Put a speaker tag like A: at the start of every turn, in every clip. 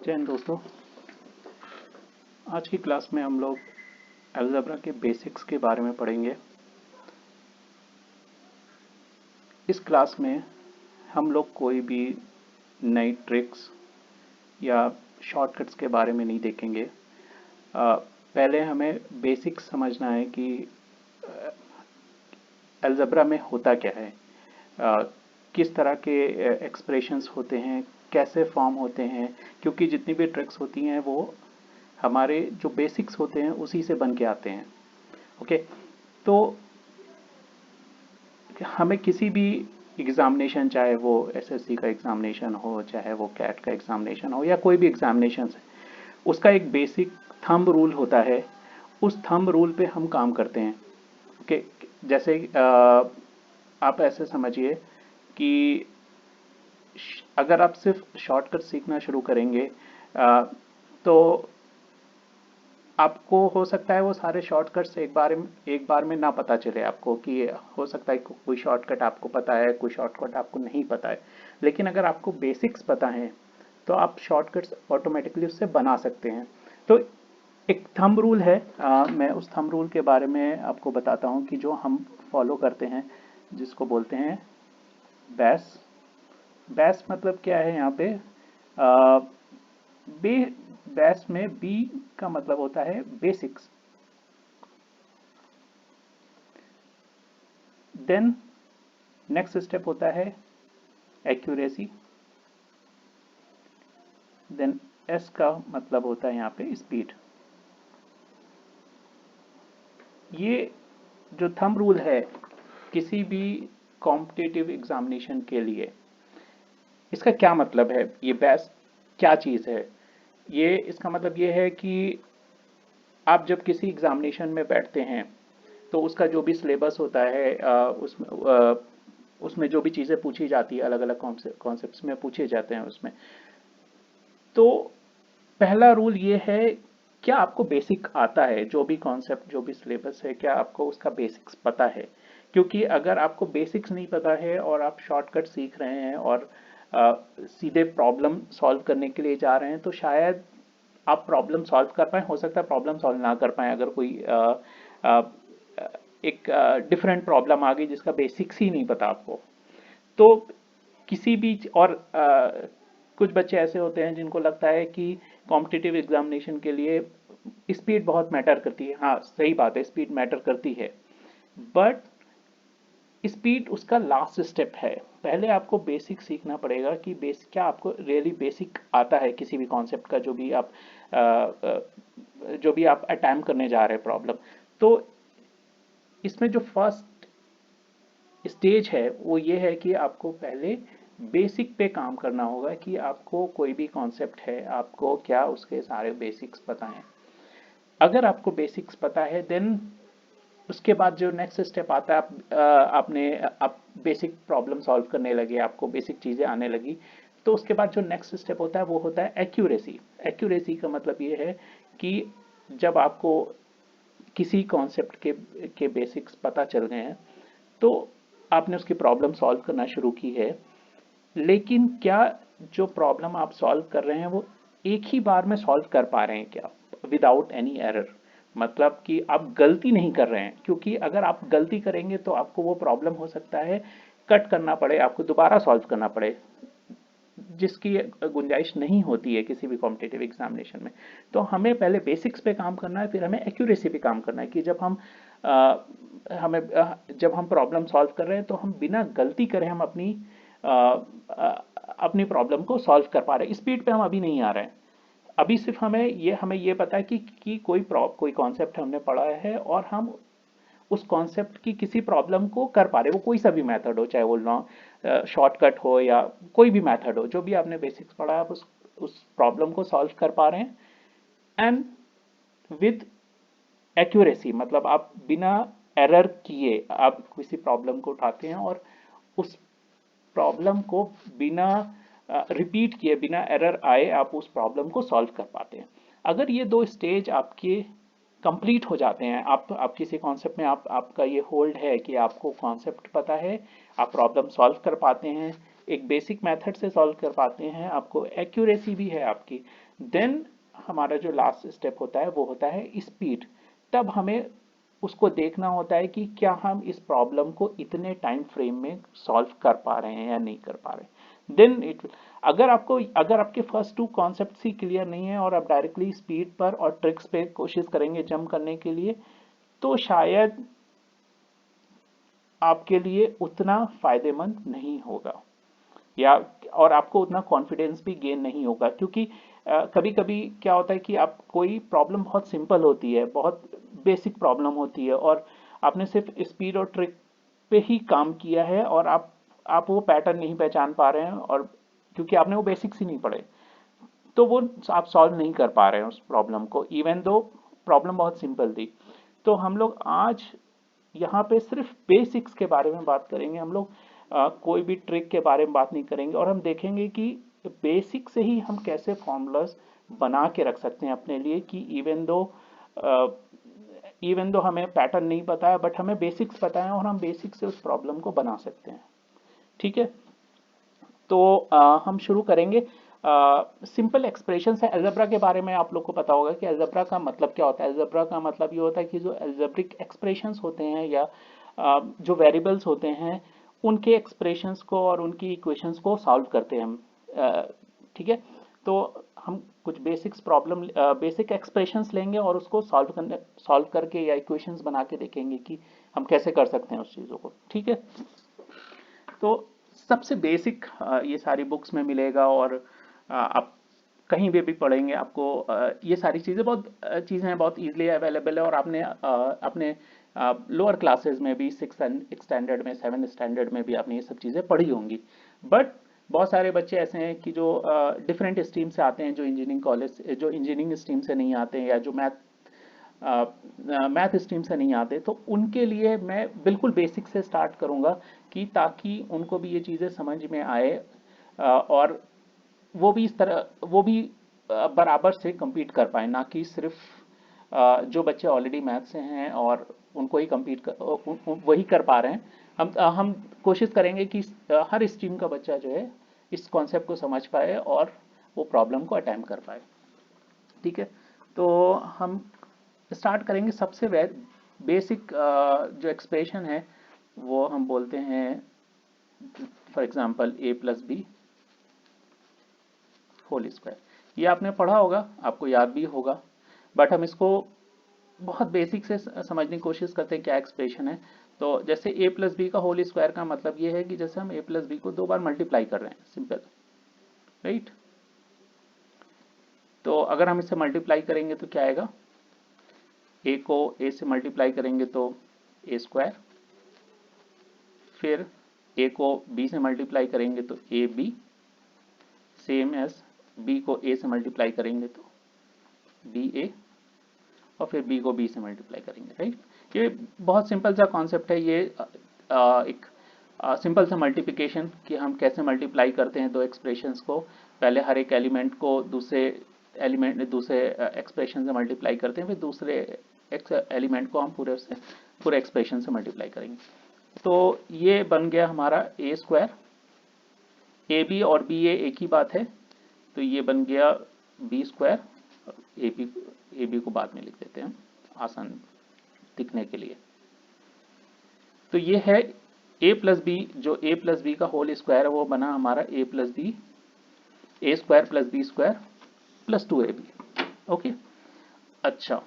A: जय हिंद दोस्तों। आज की क्लास में हम लोग अलजेब्रा के बेसिक्स के बारे में पढ़ेंगे। इस क्लास में हम लोग कोई भी नई ट्रिक्स या शॉर्टकट्स के बारे में नहीं देखेंगे। पहले हमें बेसिक्स समझना है कि अलजेब्रा में होता क्या है, किस तरह के एक्सप्रेशंस होते हैं, कैसे फॉर्म होते हैं, क्योंकि जितनी भी ट्रिक्स होती हैं वो हमारे जो बेसिक्स होते हैं उसी से बन के आते हैं। ओके, तो हमें किसी भी एग्जामिनेशन, चाहे वो एसएससी का एग्जामिनेशन हो, चाहे वो कैट का एग्जामिनेशन हो या कोई भी एग्जामिनेशन है, उसका एक बेसिक थंब रूल होता है। उस थंब रूल पे हम काम करते हैं। ओके, जैसे आप ऐसे समझिए कि अगर आप सिर्फ शॉर्टकट सीखना शुरू करेंगे तो आपको हो सकता है वो सारे शॉर्टकट्स एक बार में ना पता चले आपको, कि हो सकता है कोई शॉर्टकट आपको पता है, कोई शॉर्टकट आपको नहीं पता है। लेकिन अगर आपको बेसिक्स पता है तो आप शॉर्टकट्स ऑटोमेटिकली उससे बना सकते हैं। तो एक थंब रूल है, मैं उस थंब रूल के बारे में आपको बताता हूँ कि जो हम फॉलो करते हैं, जिसको बोलते हैं बैस। बैस मतलब क्या है यहाँ पे? बे बैस में बी का मतलब होता है बेसिक्स। देन नेक्स्ट स्टेप होता है एक्यूरेसी। देन एस का मतलब होता है यहाँ पे स्पीड। ये जो थंब रूल है किसी भी कॉम्पिटिटिव एग्जामिनेशन के लिए, इसका क्या मतलब है? ये बेस्ट क्या चीज़ है? ये इसका मतलब ये है कि आप जब किसी एग्जामिनेशन में बैठते हैं तो उसका जो भी सिलेबस होता है, उसमें जो भी चीज़ें पूछी जाती है, अलग अलग कॉन्सेप्ट्स में पूछे जाते हैं उसमें। तो पहला रूल ये है, क्या आपको बेसिक आता है? जो भी कॉन्सेप्ट, जो भी सिलेबस है, क्या आपको उसका बेसिक्स पता है? क्योंकि अगर आपको बेसिक्स नहीं पता है और आप शॉर्टकट सीख रहे हैं और सीधे प्रॉब्लम सॉल्व करने के लिए जा रहे हैं, तो शायद आप प्रॉब्लम सॉल्व कर पाएँ, हो सकता है प्रॉब्लम सॉल्व ना कर पाएँ। अगर कोई अ, एक डिफरेंट प्रॉब्लम आ गई जिसका बेसिक्स ही नहीं पता आपको, तो किसी भी और कुछ बच्चे ऐसे होते हैं जिनको लगता है कि कॉम्पिटिटिव एग्जामिनेशन के लिए स्पीड बहुत मैटर करती है। हाँ, सही बात है, स्पीड मैटर करती है, बट स्पीड उसका लास्ट स्टेप है। पहले आपको बेसिक सीखना पड़ेगा कि क्या आपको रियली बेसिक आता है किसी भी कॉन्सेप्ट का, जो भी आप अटैम्प्ट करने जा रहे हैं प्रॉब्लम। तो इसमें जो फर्स्ट स्टेज है वो ये है कि आपको पहले बेसिक पे काम करना होगा, कि आपको कोई भी कॉन्सेप्ट है, आपको क्या उसके सारे बेसिक्स पता हैं। अगर आपको बेसिक्स पता है, देन उसके बाद जो नेक्स्ट स्टेप आता है, आप बेसिक प्रॉब्लम सॉल्व करने लगे, आपको बेसिक चीज़ें आने लगी, तो उसके बाद जो नेक्स्ट स्टेप होता है वो होता है एक्यूरेसी। एक्यूरेसी का मतलब ये है कि जब आपको किसी कॉन्सेप्ट के बेसिक्स पता चल गए हैं, तो आपने उसकी प्रॉब्लम सॉल्व करना शुरू की है। लेकिन क्या जो प्रॉब्लम आप सॉल्व कर रहे हैं वो एक ही बार में सॉल्व कर पा रहे हैं क्या, विदाउट एनी एरर? मतलब कि आप गलती नहीं कर रहे हैं, क्योंकि अगर आप गलती करेंगे तो आपको वो प्रॉब्लम हो सकता है कट करना पड़े, आपको दोबारा सॉल्व करना पड़े, जिसकी गुंजाइश नहीं होती है किसी भी कॉम्पिटिटिव एग्जामिनेशन में। तो हमें पहले बेसिक्स पे काम करना है, फिर हमें एक्यूरेसी पे काम करना है, कि जब हम प्रॉब्लम सॉल्व कर रहे हैं तो हम बिना गलती करे हम अपनी प्रॉब्लम को सॉल्व कर पा रहे हैं। स्पीड पे हम अभी नहीं आ रहे हैं। अभी सिर्फ हमें ये पता है कि कोई कॉन्सेप्ट हमने पढ़ा है और हम उस कॉन्सेप्ट की किसी प्रॉब्लम को कर पा रहे हैं। वो कोई सा भी मेथड हो, चाहे वो लॉन्ग शॉर्टकट हो या कोई भी मेथड हो, जो भी आपने बेसिक्स पढ़ा है, आप उस प्रॉब्लम को सॉल्व कर पा रहे हैं। एंड विद एक्यूरेसी, मतलब आप बिना एरर किए आप किसी प्रॉब्लम को उठाते हैं और उस प्रॉब्लम को बिना रिपीट किए, बिना एरर आए, आप उस प्रॉब्लम को सॉल्व कर पाते हैं। अगर ये दो स्टेज आपके कंप्लीट हो जाते हैं, आप किसी कॉन्सेप्ट में आपका ये होल्ड है कि आपको कॉन्सेप्ट पता है, आप प्रॉब्लम सॉल्व कर पाते हैं, एक बेसिक मेथड से सॉल्व कर पाते हैं, आपको एक्यूरेसी भी है आपकी, देन हमारा जो लास्ट स्टेप होता है वो होता है स्पीड। तब हमें उसको देखना होता है कि क्या हम इस प्रॉब्लम को इतने टाइम फ्रेम में सॉल्व कर पा रहे हैं या नहीं कर पा रहे। देन इट, अगर आपके फर्स्ट टू कॉन्सेप्ट्स ही क्लियर नहीं है और आप डायरेक्टली स्पीड पर और ट्रिक्स पे कोशिश करेंगे जंप करने के लिए, तो शायद आपके लिए उतना फायदेमंद नहीं होगा, या और आपको उतना कॉन्फिडेंस भी गेन नहीं होगा। क्योंकि कभी कभी क्या होता है कि आप कोई प्रॉब्लम बहुत सिंपल होती है, बहुत बेसिक प्रॉब्लम होती है, और आपने सिर्फ स्पीड और ट्रिक पे ही काम किया है और आप वो पैटर्न नहीं पहचान पा रहे हैं, और क्योंकि आपने वो बेसिक्स ही नहीं पढ़े, तो वो आप सॉल्व नहीं कर पा रहे हैं उस प्रॉब्लम को, इवन दो प्रॉब्लम बहुत सिंपल थी। तो हम लोग आज यहाँ पे सिर्फ बेसिक्स के बारे में बात करेंगे। हम लोग कोई भी ट्रिक के बारे में बात नहीं करेंगे, और हम देखेंगे कि बेसिक से ही हम कैसे फॉर्मूलाज बना के रख सकते हैं अपने लिए, कि इवन दो हमें पैटर्न नहीं पता है बट हमें बेसिक्स पता है और हम बेसिक से उस प्रॉब्लम को बना सकते हैं। ठीक है, तो हम शुरू करेंगे। सिंपल एक्सप्रेशन है अलजेब्रा के बारे में आप लोग को पता होगा कि अलजेब्रा का मतलब क्या होता है। अलजेब्रा का मतलब ये होता है कि जो अलजेब्रिक एक्सप्रेशंस होते हैं या जो वेरिएबल्स होते हैं उनके एक्सप्रेशंस को और उनकी इक्वेशंस को सॉल्व करते हैं हम। ठीक है, तो हम कुछ बेसिक एक्सप्रेशंस लेंगे और उसको सॉल्व करके या इक्वेशंस बना के देखेंगे कि हम कैसे कर सकते हैं उस चीज़ों को। ठीक है, तो सबसे बेसिक ये सारी बुक्स में मिलेगा, और आप कहीं भी पढ़ेंगे आपको ये सारी चीज़ें चीज़ें हैं, बहुत इजीली अवेलेबल है, और आपने अपने लोअर क्लासेस में भी 6 स्टैंडर्ड में 7 स्टैंडर्ड में भी आपने ये सब चीज़ें पढ़ी होंगी। बट बहुत सारे बच्चे ऐसे हैं कि जो डिफरेंट स्ट्रीम से आते हैं, जो इंजीनियरिंग स्ट्रीम से नहीं आते हैं, या जो मैथ स्ट्रीम से नहीं आते, तो उनके लिए मैं बिल्कुल बेसिक से स्टार्ट करूंगा, कि ताकि उनको भी ये चीज़ें समझ में आए, और वो भी बराबर से compete कर पाए, ना कि सिर्फ जो बच्चे ऑलरेडी मैथ से हैं और उनको ही वही कर पा रहे हैं। हम कोशिश करेंगे कि हर स्ट्रीम का बच्चा जो है इस कॉन्सेप्ट को समझ पाए और वो प्रॉब्लम को अटेम्प्ट कर पाए। ठीक है, तो हम स्टार्ट करेंगे सबसे बेसिक जो एक्सप्रेशन है वो हम बोलते हैं, for example a plus B whole square. ये आपने पढ़ा होगा, आपको याद भी होगा, बट हम इसको बहुत बेसिक से समझने की कोशिश करते हैं क्या एक्सप्रेशन है। तो जैसे a प्लस बी का होल स्क्वायर का मतलब ये है कि जैसे हम a प्लस बी को 2 बार मल्टीप्लाई कर रहे हैं, सिंपल, राइट। तो अगर हम इसे मल्टीप्लाई करेंगे तो क्या आएगा, a को a से मल्टीप्लाई करेंगे तो a स्क्वायर, फिर a को b से मल्टीप्लाई करेंगे तो A B, same as b को a से मल्टीप्लाई करेंगे तो बी ए, और फिर b को b से मल्टीप्लाई करेंगे, राइट। ये बहुत सिंपल सा कॉन्सेप्ट है। ये एक सिंपल सा मल्टीप्लिकेशन, कि हम कैसे मल्टीप्लाई करते हैं दो एक्सप्रेशंस को। पहले हर एक एलिमेंट को दूसरे एक्सप्रेशन से मल्टीप्लाई करते हैं, फिर दूसरे एलिमेंट को हम पूरे एक्सप्रेशन से मल्टीप्लाई करेंगे। तो ये बन गया हमारा ए स्क्वायर, ए बी और बी ए एक ही बात है, तो ये बन गया बी स्क्वायर, ए बी को बाद में लिख देते हैं आसान दिखने के लिए। तो ये है a प्लस बी, जो a प्लस बी का होल स्क्वायर है वो बना हमारा a plus B, A square plus B square plus 2ab। Okay, अच्छा,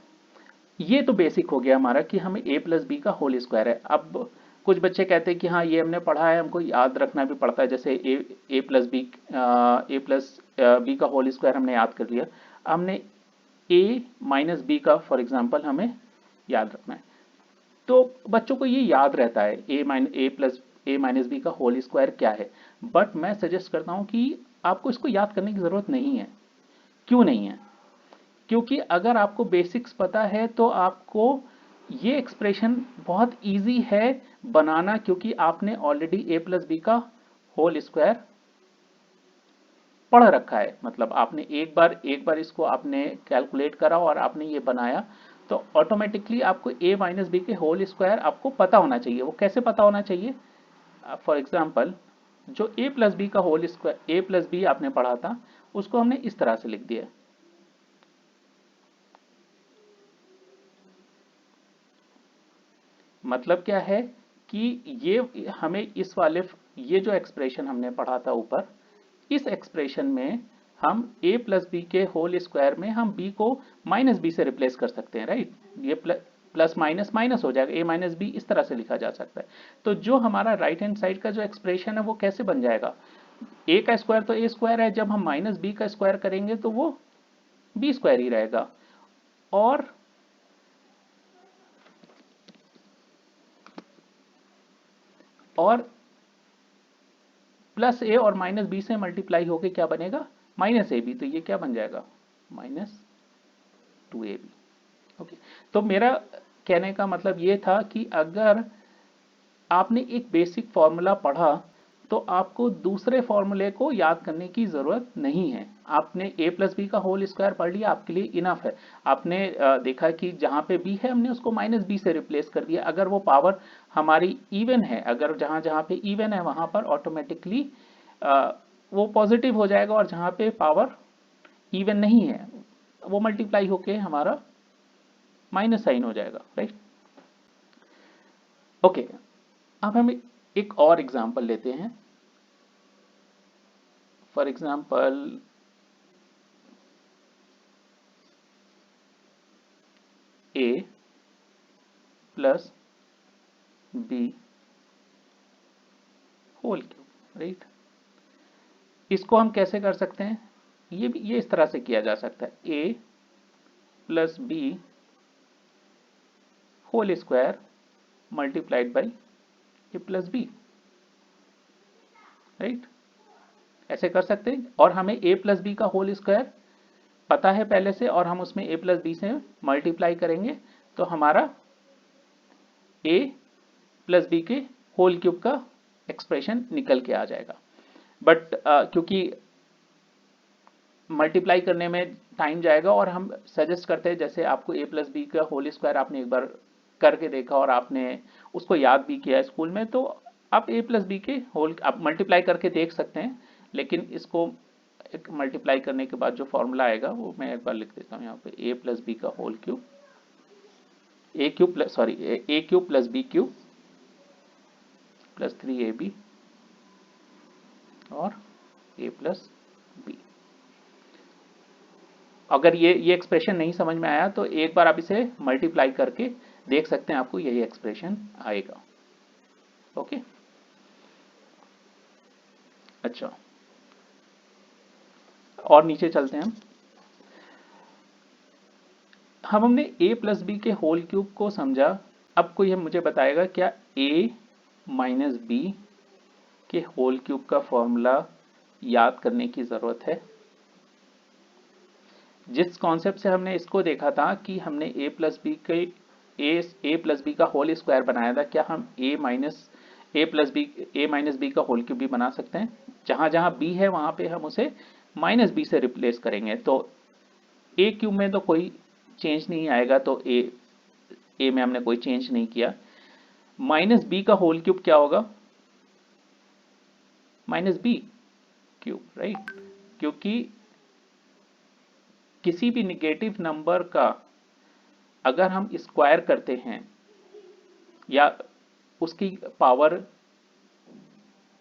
A: ये तो बेसिक हो गया हमारा कि हमें a प्लस बी का होल स्क्वायर है। अब कुछ बच्चे कहते हैं कि हाँ ये हमने पढ़ा है, हमको याद रखना भी पड़ता है, जैसे ए प्लस बी का होल स्क्वायर हमने याद कर लिया, हमने a माइनस बी का फॉर एग्जांपल हमें याद रखना है। तो बच्चों को ये याद रहता है ए माइनस बी का होल स्क्वायर क्या है, बट मैं सजेस्ट करता हूँ कि आपको इसको याद करने की ज़रूरत नहीं है। क्यों नहीं है? क्योंकि अगर आपको बेसिक्स पता है तो आपको ये एक्सप्रेशन बहुत इजी है बनाना, क्योंकि आपने ऑलरेडी ए प्लस बी का होल स्क्वायर पढ़ रखा है। मतलब आपने एक बार इसको आपने कैलकुलेट करा और आपने ये बनाया, तो ऑटोमेटिकली आपको a माइनस बी के होल स्क्वायर आपको पता होना चाहिए। वो कैसे पता होना चाहिए? फॉर एग्जांपल जो a प्लस बी का whole square, a plus B आपने पढ़ा था, उसको हमने इस तरह से लिख दिया। मतलब क्या है कि ये हमें इस वाले, ये जो एक्सप्रेशन हमने पढ़ा था ऊपर, इस एक्सप्रेशन में हम a प्लस बी के होल स्क्वायर में हम b को माइनस बी से रिप्लेस कर सकते हैं, राइट। ये प्लस माइनस माइनस हो जाएगा, a माइनस बी इस तरह से लिखा जा सकता है। तो जो हमारा राइट हैंड साइड का जो एक्सप्रेशन है वो कैसे बन जाएगा, a का स्क्वायर तो a स्क्वायर है, जब हम माइनस बी का स्क्वायर करेंगे तो वो b स्क्वायर ही रहेगा, और प्लस ए और माइनस बी से मल्टीप्लाई होके क्या बनेगा, माइनस ए बी। तो ये क्या बन जाएगा, माइनस 2ab। ओके, तो मेरा कहने का मतलब ये था कि अगर आपने एक बेसिक फॉर्मूला पढ़ा तो आपको दूसरे फॉर्मूले को याद करने की ज़रूरत नहीं है। आपने a प्लस बी का होल स्क्वायर पढ़ लिया, आपके लिए इनफ है। आपने देखा कि जहाँ पे b है हमने उसको माइनस बी से रिप्लेस कर दिया। अगर वो पावर हमारी इवन है, अगर जहाँ जहाँ पे इवन है वहाँ पर ऑटोमेटिकली वो पॉजिटिव हो जाएगा, और जहाँ पे पावर इवन नहीं है वो मल्टीप्लाई होके हमारा माइनस साइन हो जाएगा, राइट। ओके, अब हम एक और एग्जांपल लेते हैं। For example a plus B whole cube, right. इसको हम कैसे कर सकते हैं, ये भी ये इस तरह से किया जा सकता है, a plus B whole square multiplied by A plus B, right. ऐसे कर सकते हैं, और हमें a प्लस बी का होल स्क्वायर पता है पहले से, और हम उसमें a प्लस बी से मल्टीप्लाई करेंगे तो हमारा a प्लस बी के होल क्यूब का एक्सप्रेशन निकल के आ जाएगा। बट क्योंकि मल्टीप्लाई करने में टाइम जाएगा, और हम सजेस्ट करते हैं जैसे आपको a प्लस बी का होल स्क्वायर आपने एक बार करके देखा और आपने उसको याद भी किया स्कूल में, तो आप a प्लस बी के होल आप मल्टीप्लाई करके देख सकते हैं। लेकिन इसको एक मल्टीप्लाई करने के बाद जो फॉर्मूला आएगा वो मैं एक बार लिख देता हूँ यहाँ पे, a प्लस बी का whole cube, a cube plus sorry a cube plus b cube plus 3ab और a प्लस बी। अगर ये एक्सप्रेशन नहीं समझ में आया तो एक बार आप इसे मल्टीप्लाई करके देख सकते हैं, आपको यही एक्सप्रेशन आएगा। ओके, अच्छा, और नीचे चलते हैं हमने a प्लस बी के होल क्यूब को समझा। अब कोई हम मुझे बताएगा क्या a माइनस बी के होल क्यूब का फॉर्मूला याद करने की ज़रूरत है। जिस कॉन्सेप्ट से हमने इसको देखा था कि हमने a प्लस बी के a प्लस बी का होल स्क्वायर बनाया था, क्या हम a माइनस बी का होल क्यूब भी बना सकते हैं। जहाँ जहाँ b है वहाँ पे हम उसे माइनस बी से रिप्लेस करेंगे, तो a क्यूब में तो कोई चेंज नहीं आएगा, तो a में हमने कोई चेंज नहीं किया। माइनस बी का होल क्यूब क्या होगा, माइनस बी क्यूब, राइट। क्योंकि किसी भी निगेटिव नंबर का अगर हम स्क्वायर करते हैं या उसकी पावर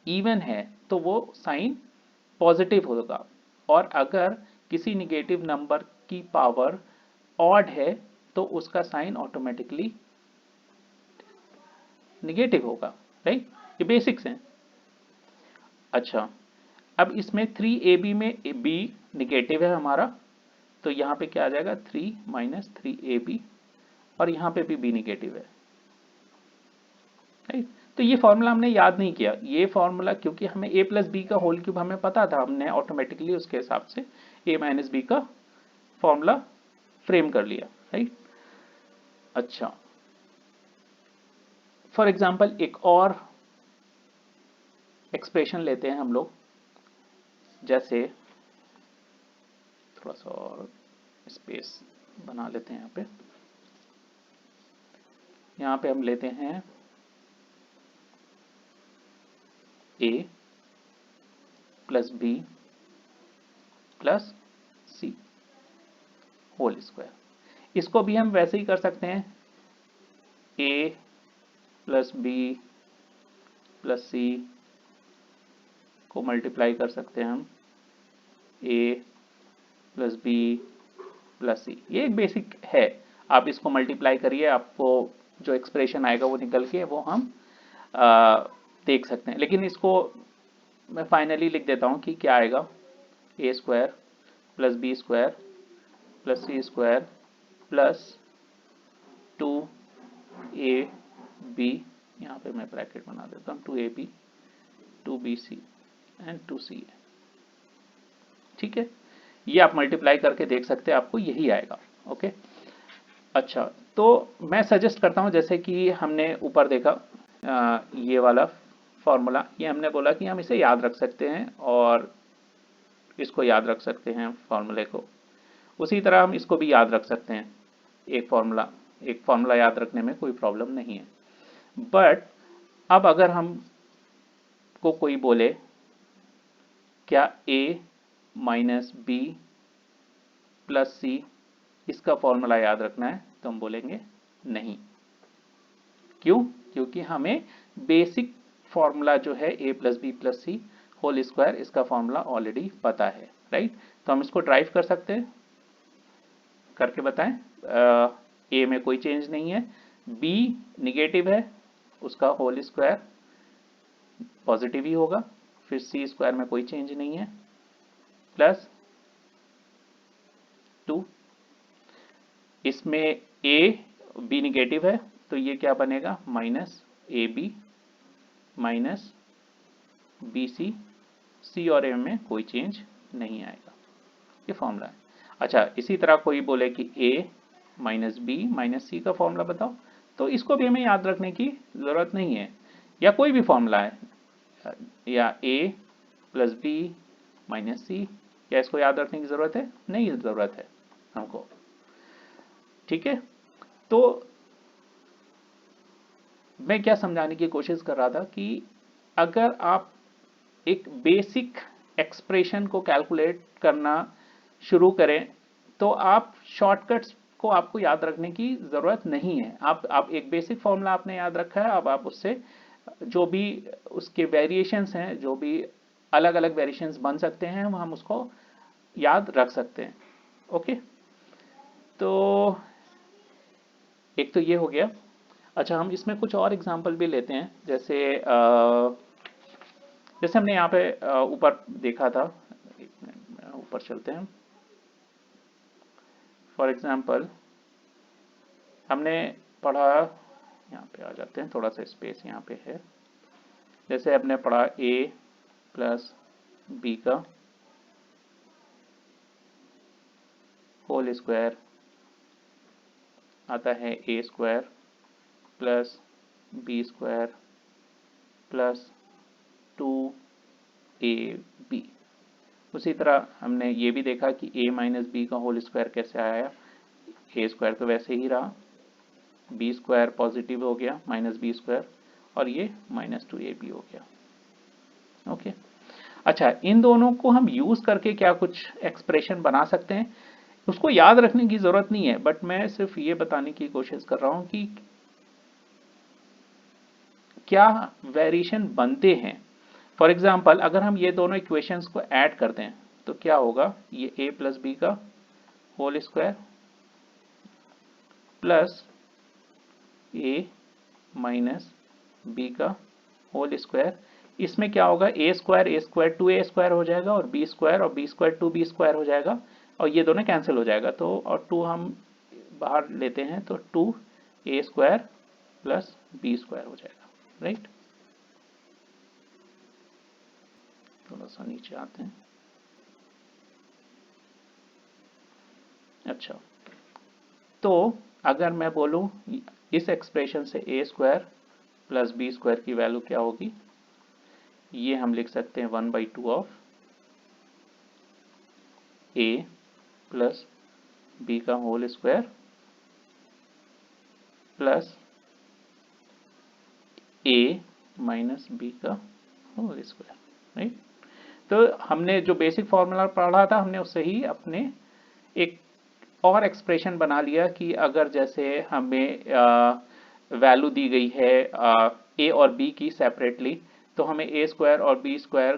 A: इवन है तो वो साइन पॉजिटिव होगा, और अगर किसी निगेटिव नंबर की पावर ऑड है तो उसका साइन ऑटोमेटिकली निगेटिव होगा, राइट। ये बेसिक्स हैं। अच्छा, अब इसमें 3ab में b निगेटिव है हमारा, तो यहाँ पे क्या आ जाएगा 3 माइनस 3ab, और यहाँ पे भी b निगेटिव है, राइट। तो ये फॉर्मूला हमने याद नहीं किया, ये फॉर्मूला क्योंकि हमें a प्लस बी का होल क्यूब हमें पता था, हमने ऑटोमेटिकली उसके हिसाब से a माइनस बी का फॉर्मूला फ्रेम कर लिया, राइट। अच्छा, फॉर एग्जाम्पल एक और एक्सप्रेशन लेते हैं हम लोग, जैसे थोड़ा सा और स्पेस बना लेते हैं यहाँ पे हम लेते हैं a plus B plus C whole square. इसको भी हम वैसे ही कर सकते हैं, A plus B plus C को मल्टीप्लाई कर सकते हैं हम A plus B plus C. ये एक बेसिक है, आप इसको मल्टीप्लाई करिए, आपको जो एक्सप्रेशन आएगा वो निकल के वो हम देख सकते हैं। लेकिन इसको मैं फाइनली लिख देता हूँ कि क्या आएगा, a square plus B square plus c square plus 2ab, यहाँ पे मैं ब्रैकेट बना देता हूँ, 2ab 2bc एंड 2ca। ठीक है, ये आप मल्टीप्लाई करके देख सकते हैं, आपको यही आएगा। ओके, अच्छा, तो मैं सजेस्ट करता हूँ, जैसे कि हमने ऊपर देखा ये वाला फॉर्मूला, ये हमने बोला कि हम इसे याद रख सकते हैं और इसको याद रख सकते हैं फॉर्मूले को। उसी तरह हम इसको भी याद रख सकते हैं, एक फॉर्मूला याद रखने में कोई प्रॉब्लम नहीं है। बट अब अगर हम को कोई बोले क्या a माइनस बी प्लस सी इसका फॉर्मूला याद रखना है, तो हम बोलेंगे नहीं। क्यों? क्योंकि हमें बेसिक फॉर्मूला जो है a plus B plus C whole square, इसका फॉर्मूला ऑलरेडी पता है, राइट। तो हम इसको ड्राइव कर सकते हैं, करके बताएं। a में कोई चेंज नहीं है, b निगेटिव है, उसका होल स्क्वायर पॉजिटिव ही होगा, फिर सी स्क्वायर में कोई चेंज नहीं है, प्लस 2, इसमें a b निगेटिव है तो ये क्या बनेगा, minus a b minus b c, c और ए में कोई चेंज नहीं आएगा, ये फॉर्मूला है। अच्छा, इसी तरह कोई बोले कि a माइनस बी माइनस सी का फॉर्मूला बताओ, तो इसको भी हमें याद रखने की ज़रूरत नहीं है, या कोई भी फॉर्मूला है, या a प्लस बी माइनस सी, क्या इसको याद रखने की ज़रूरत है? नहीं ज़रूरत है हमको। ठीक है, तो मैं क्या समझाने की कोशिश कर रहा था कि अगर आप एक बेसिक एक्सप्रेशन को कैलकुलेट करना शुरू करें तो आप शॉर्टकट्स को आपको याद रखने की ज़रूरत नहीं है। आप एक बेसिक फॉर्मूला आपने याद रखा है, अब आप उससे जो भी उसके वेरिएशंस हैं, जो भी अलग अलग वेरिएशंस बन सकते हैं, हम उसको याद रख सकते हैं। ओके, तो एक तो ये हो गया। अच्छा, हम इसमें कुछ और एग्जांपल भी लेते हैं, जैसे हमने यहाँ पे ऊपर देखा था, एक मिनट ऊपर चलते हैं। फॉर एग्जांपल हमने पढ़ा, यहाँ पे आ जाते हैं, थोड़ा सा स्पेस यहाँ पे है। जैसे हमने पढ़ा a प्लस बी का होल स्क्वायर आता है a square plus B square plus 2ab। उसी तरह हमने ये भी देखा कि a माइनस बी का होल स्क्वायर कैसे आया, a स्क्वायर तो वैसे ही रहा, बी स्क्वायर पॉजिटिव हो गया माइनस बी स्क्वायर, और ये माइनस 2ab हो गया। ओके, अच्छा, इन दोनों को हम यूज करके क्या कुछ एक्सप्रेशन बना सकते हैं, उसको याद रखने की जरूरत नहीं है, बट मैं सिर्फ ये बताने की कोशिश कर रहा हूं कि क्या वेरिएशन बनते हैं। फॉर एग्जाम्पल अगर हम ये दोनों इक्वेशंस को ऐड करते हैं तो क्या होगा, ये a प्लस बी का whole square plus a minus B का होल स्क्वायर, इसमें क्या होगा, a स्क्वायर 2a स्क्वायर हो जाएगा, और b स्क्वायर 2b स्क्वायर हो जाएगा, और ये दोनों कैंसिल हो जाएगा, तो और 2 हम बाहर लेते हैं तो 2a square plus b square हो जाएगा, राइट। थोड़ा सा नीचे आते हैं। अच्छा, तो अगर मैं बोलूं इस एक्सप्रेशन से a square plus B square की वैल्यू क्या होगी, ये हम लिख सकते हैं 1/2 ऑफ a प्लस बी का whole square plus a minus B का होल स्क्वायर, राइट। तो हमने जो बेसिक फॉर्मूला पढ़ा था हमने उससे ही अपने एक और एक्सप्रेशन बना लिया कि अगर जैसे हमें वैल्यू दी गई है ए और बी की सेपरेटली, तो हमें ए स्क्वायर और बी स्क्वायर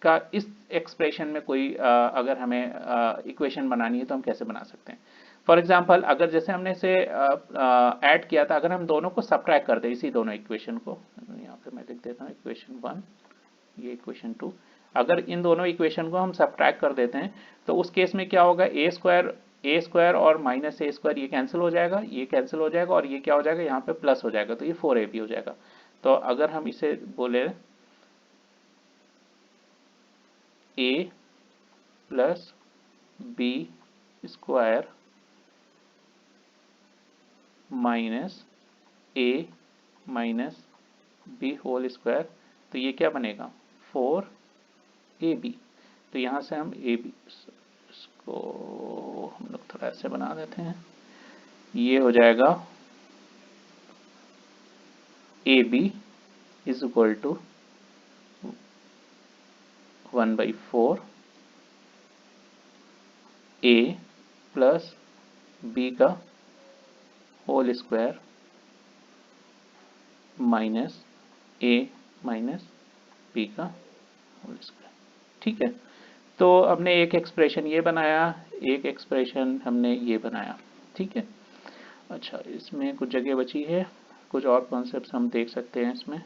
A: का इस एक्सप्रेशन में कोई अगर हमें इक्वेशन बनानी है तो हम कैसे बना सकते हैं। फॉर एग्जांपल अगर जैसे हमने इसे ऐड किया था, अगर हम दोनों को सब्ट्रैक्ट कर दें, इसी दोनों इक्वेशन को, यहाँ पे मैं लिख देता हूँ इक्वेशन 1, ये इक्वेशन 2, अगर इन दोनों इक्वेशन को हम सब्ट्रैक्ट कर देते हैं तो उस केस में क्या होगा, ए स्क्वायर और माइनस ए स्क्वायर ये कैंसिल हो जाएगा, ये कैंसिल हो जाएगा और ये क्या हो जाएगा, यहाँ पे प्लस हो जाएगा, तो ये 4ab हो जाएगा। तो अगर हम इसे बोले ए plus B square minus A minus B whole square, तो ये क्या बनेगा 4ab। तो यहाँ से हम ए बी इसको हम लोग थोड़ा ऐसे बना देते हैं, ये हो जाएगा A B is equal to 1/4 A plus B का whole square minus A minus B का होल स्क्वायर। ठीक है, तो हमने एक एक्सप्रेशन ये बनाया, एक एक्सप्रेशन हमने ये बनाया। ठीक है, अच्छा इसमें कुछ जगह बची है, कुछ और कॉन्सेप्ट्स हम देख सकते हैं इसमें।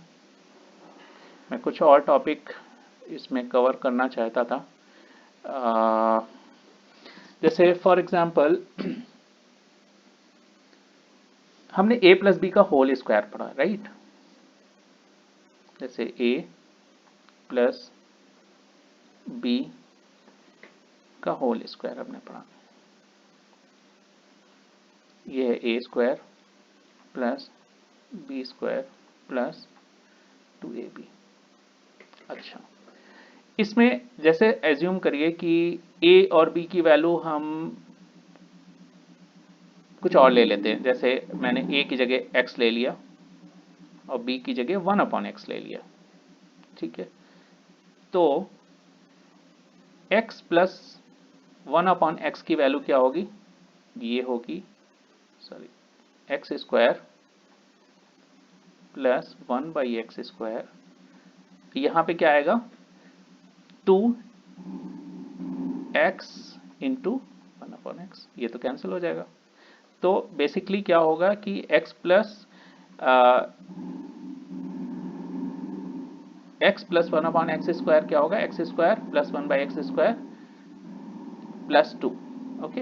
A: मैं कुछ और टॉपिक इसमें कवर करना चाहता था, जैसे फॉर एग्जांपल हमने a प्लस बी का होल स्क्वायर पढ़ा, राइट। जैसे a प्लस बी का होल स्क्वायर हमने पढ़ा, ये है a square plus B square plus 2ab। अच्छा, इसमें जैसे एज्यूम करिए कि a और b की वैल्यू हम कुछ और ले लेते हैं, जैसे मैंने a की जगह x ले लिया और b की जगह 1/x ले लिया। ठीक है, तो x प्लस 1/x की वैल्यू क्या होगी, ये होगी x square plus 1/x square, यहाँ पे क्या आएगा 2x इंटू 1/x, ये तो कैंसिल हो जाएगा। तो बेसिकली क्या होगा कि x प्लस 1/x स्क्वायर क्या होगा, x square plus 1/x square plus 2। Okay,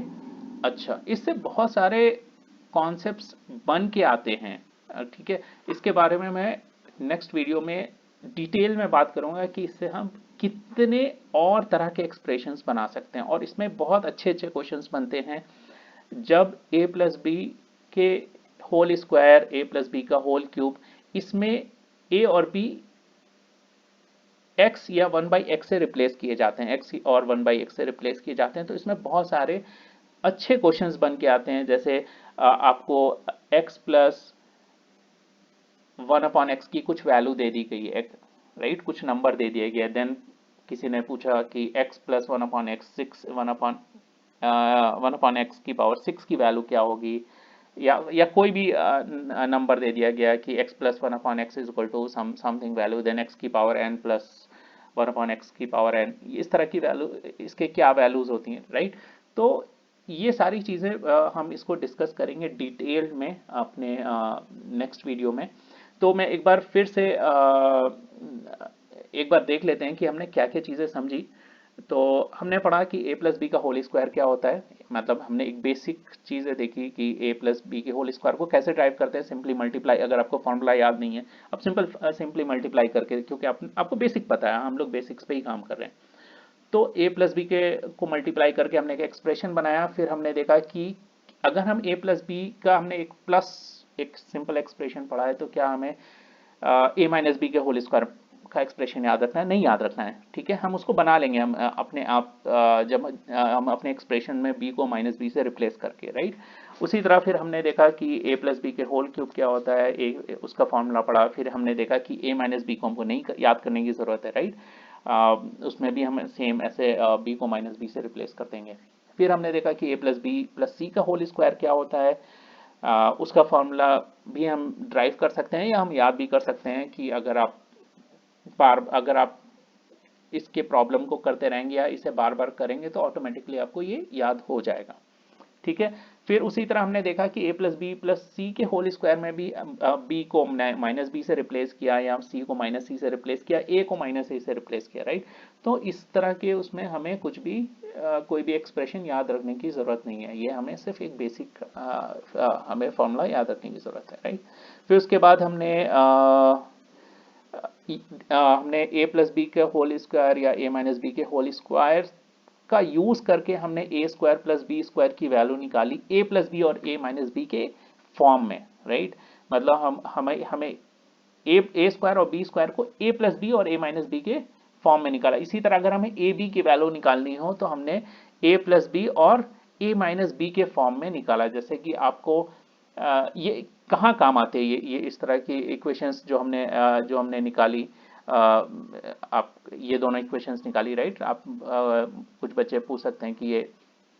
A: अच्छा इससे बहुत सारे कॉन्सेप्ट्स बन के आते हैं। ठीक है, इसके बारे में मैं नेक्स्ट वीडियो में डिटेल में बात करूंगा कि इससे हम कितने और तरह के एक्सप्रेशंस बना सकते हैं, और इसमें बहुत अच्छे अच्छे क्वेश्चंस बनते हैं जब a प्लस बी के whole square, a plus B का होल क्यूब, इसमें a और b x या 1/x से रिप्लेस किए जाते हैं, x और 1/x से रिप्लेस किए जाते हैं, तो इसमें बहुत सारे अच्छे क्वेश्चंस बन के आते हैं। जैसे आपको x प्लस 1/x की कुछ वैल्यू दे दी गई है, राइट, कुछ नंबर दे दिया गया, देन किसी ने पूछा कि x प्लस 1/x 1/x की पावर 6 की वैल्यू क्या होगी, या कोई भी नंबर दे दिया गया कि x plus 1/x is equal to something value, then x की पावर n प्लस 1/x की पावर n, इस तरह की वैल्यू, इसके क्या वैल्यूज होती हैं, राइट। तो ये सारी चीज़ें हम इसको डिस्कस करेंगे डिटेल में अपने नेक्स्ट वीडियो में। तो मैं एक बार फिर से एक बार देख लेते हैं कि हमने क्या क्या चीज़ें समझी। तो हमने पढ़ा कि a प्लस बी का होल स्क्वायर क्या होता है, मतलब हमने एक बेसिक चीज़ें देखी कि a प्लस बी के होल स्क्वायर को कैसे ड्राइव करते हैं, सिंपली मल्टीप्लाई, अगर आपको फॉर्मूला याद नहीं है अब सिंपली मल्टीप्लाई करके, क्योंकि आपको बेसिक पता है, हम लोग बेसिक्स पे ही काम कर रहे हैं। तो a प्लस बी के को मल्टीप्लाई करके हमने एक एक्सप्रेशन बनाया, फिर हमने देखा कि अगर हम a प्लस बी का हमने एक प्लस एक सिंपल एक्सप्रेशन पढ़ा है, तो क्या हमें a माइनस बी के होल स्क्वायर का एक्सप्रेशन याद रखना है, नहीं याद रखना है। ठीक है, हम उसको बना लेंगे हम अपने आप, जब हम अपने एक्सप्रेशन में b को माइनस बी से रिप्लेस करके, राइट। उसी तरह फिर हमने देखा कि a प्लस बी के होल क्यूब क्या होता है, उसका फॉर्मूला पढ़ा, फिर हमने देखा कि a माइनस बी को हमको नहीं याद करने की ज़रूरत है, राइट। उसमें भी हम सेम ऐसे b को माइनस बी से रिप्लेस कर देंगे। फिर हमने देखा कि a प्लस बी प्लस सी का होल स्क्वायर क्या होता है, उसका फॉर्मूला भी हम ड्राइव कर सकते हैं या हम याद भी कर सकते हैं कि अगर आप इसके प्रॉब्लम को करते रहेंगे या इसे बार बार करेंगे तो ऑटोमेटिकली आपको ये याद हो जाएगा। ठीक है, फिर उसी तरह हमने देखा कि a प्लस बी प्लस सी के होल स्क्वायर में भी b को माइनस बी से रिप्लेस किया या c को माइनस सी से रिप्लेस किया, a को माइनस a से रिप्लेस किया, राइट। तो इस तरह के उसमें हमें कुछ भी कोई भी एक्सप्रेशन याद रखने की ज़रूरत नहीं है, ये हमें सिर्फ एक बेसिक हमें फॉर्मूला याद रखने की ज़रूरत है, राइट। फिर उसके बाद हमने a प्लस बी के होल स्क्वायर या a माइनस बी के होल स्क्वायर का यूज करके हमने a square plus B square की वैल्यू निकाली a प्लस बी और a माइनस बी के फॉर्म में, राइट। मतलब हमें a स्क्वायर और b स्क्वायर को a प्लस बी और a माइनस बी के फॉर्म में निकाला। इसी तरह अगर हमें a b की वैल्यू निकालनी हो तो हमने a प्लस बी और a माइनस बी के फॉर्म में निकाला। जैसे कि आपको ये कहाँ काम आते हैं ये इस तरह की इक्वेशंस जो हमने निकाली, आप ये दोनों इक्वेशंस निकाली, राइट। आप कुछ बच्चे पूछ सकते हैं कि ये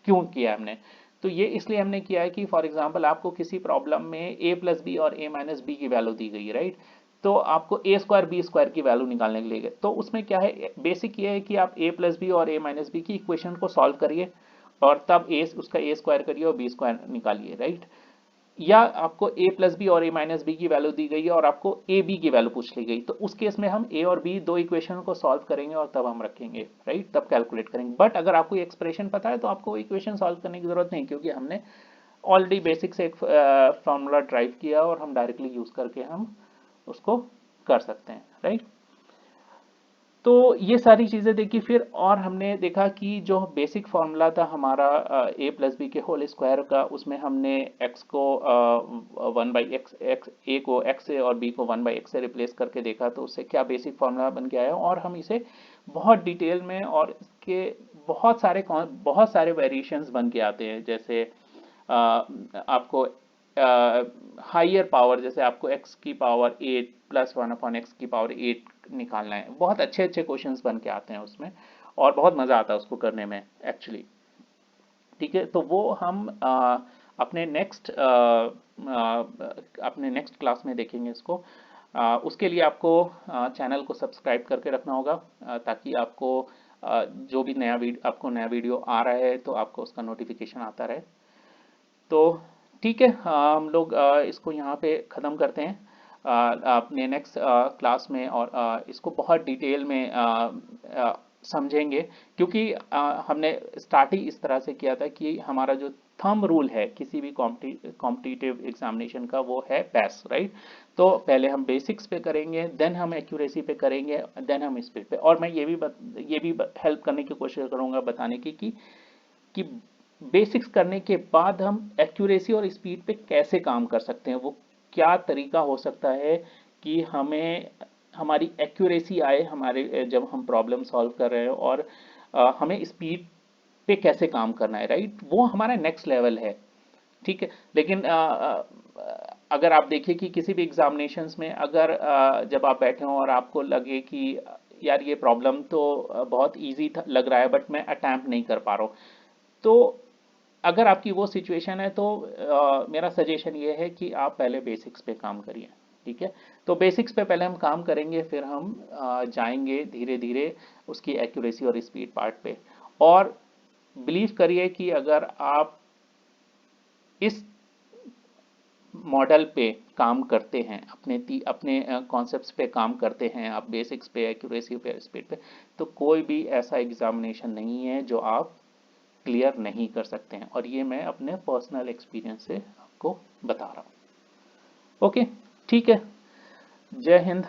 A: क्यों किया हमने, तो ये इसलिए हमने किया है कि फॉर एग्जांपल आपको किसी प्रॉब्लम में a प्लस बी और a माइनस बी की वैल्यू दी गई है, राइट। तो आपको a स्क्वायर बी स्क्वायर की वैल्यू निकालने के लिए, तो उसमें क्या है, बेसिक ये है कि आप a प्लस बी और a माइनस बी की इक्वेशन को सॉल्व करिए और तब उसका a स्क्वायर करिए और b स्क्वायर निकालिए, राइट। या आपको a प्लस बी और a माइनस बी की वैल्यू दी गई है और आपको a b की वैल्यू पूछ ली गई, तो उस केस में हम a और b दो इक्वेशन को सॉल्व करेंगे और तब हम रखेंगे, राइट, तब कैलकुलेट करेंगे। बट अगर आपको एक्सप्रेशन पता है तो आपको इक्वेशन सॉल्व करने की जरूरत नहीं, क्योंकि हमने ऑलरेडी बेसिक से एक फॉर्मूला ड्राइव किया और हम डायरेक्टली यूज करके हम उसको कर सकते हैं, राइट। तो ये सारी चीज़ें देखी। फिर और हमने देखा कि जो बेसिक फार्मूला था हमारा a प्लस बी के होल स्क्वायर का, उसमें हमने x को 1/x a को x से और b को 1/x से रिप्लेस करके देखा, तो उससे क्या बेसिक फार्मूला बन के आया। और हम इसे बहुत डिटेल में और इसके बहुत सारे वेरिएशंस बन के आते हैं। जैसे आपको हाइयर पावर, जैसे आपको x की पावर 8 प्लस 1/x की पावर 8 निकालना है, बहुत अच्छे अच्छे क्वेश्चंस बन के आते हैं उसमें और बहुत मज़ा आता है उसको करने में एक्चुअली। ठीक है, तो वो हम अपने नेक्स्ट क्लास में देखेंगे इसको। उसके लिए आपको चैनल को सब्सक्राइब करके रखना होगा, ताकि आपको जो भी नया वीडियो आ रहा है तो आपको उसका नोटिफिकेशन आता रहे। तो ठीक है, हम लोग इसको यहाँ पे ख़त्म करते हैं अपने नेक्स्ट क्लास में, और इसको बहुत डिटेल में समझेंगे। क्योंकि हमने स्टार्ट ही इस तरह से किया था कि हमारा जो थंब रूल है किसी भी कॉम्पिटिटिव एग्जामिनेशन का, वो है PASS, राइट। तो पहले हम बेसिक्स पे करेंगे, देन हम एक्यूरेसी पे करेंगे, देन हम स्पीड पे। और मैं ये भी हेल्प करने की कोशिश करूँगा बताने की कि बेसिक्स करने के बाद हम एक्यूरेसी और स्पीड पे कैसे काम कर सकते हैं, वो क्या तरीका हो सकता है कि हमें हमारी एक्यूरेसी आए हमारे जब हम प्रॉब्लम सॉल्व कर रहे हैं, और हमें स्पीड पे कैसे काम करना है, राइट। वो हमारा नेक्स्ट लेवल है, ठीक है। लेकिन अगर आप देखिए कि किसी भी एग्जामिनेशंस में अगर जब आप बैठे हों और आपको लगे कि यार ये प्रॉब्लम तो बहुत इजी लग रहा है बट मैं अटैम्प्ट नहीं कर पा रहा हूँ, तो अगर आपकी वो सिचुएशन है तो मेरा सजेशन ये है कि आप पहले बेसिक्स पे काम करिए, ठीक है। तो बेसिक्स पे पहले हम काम करेंगे, फिर हम जाएंगे धीरे धीरे उसकी एक्यूरेसी और स्पीड पार्ट पे। और बिलीव करिए कि अगर आप इस मॉडल पे काम करते हैं, अपने कॉन्सेप्ट्स पे काम करते हैं, आप बेसिक्स पे, एक्यूरेसी पे, स्पीड पे, तो कोई भी ऐसा एग्जामिनेशन नहीं है जो आप क्लियर नहीं कर सकते हैं। और ये मैं अपने पर्सनल एक्सपीरियंस से आपको बता रहा हूँ। ओके, ठीक है, जय हिंद।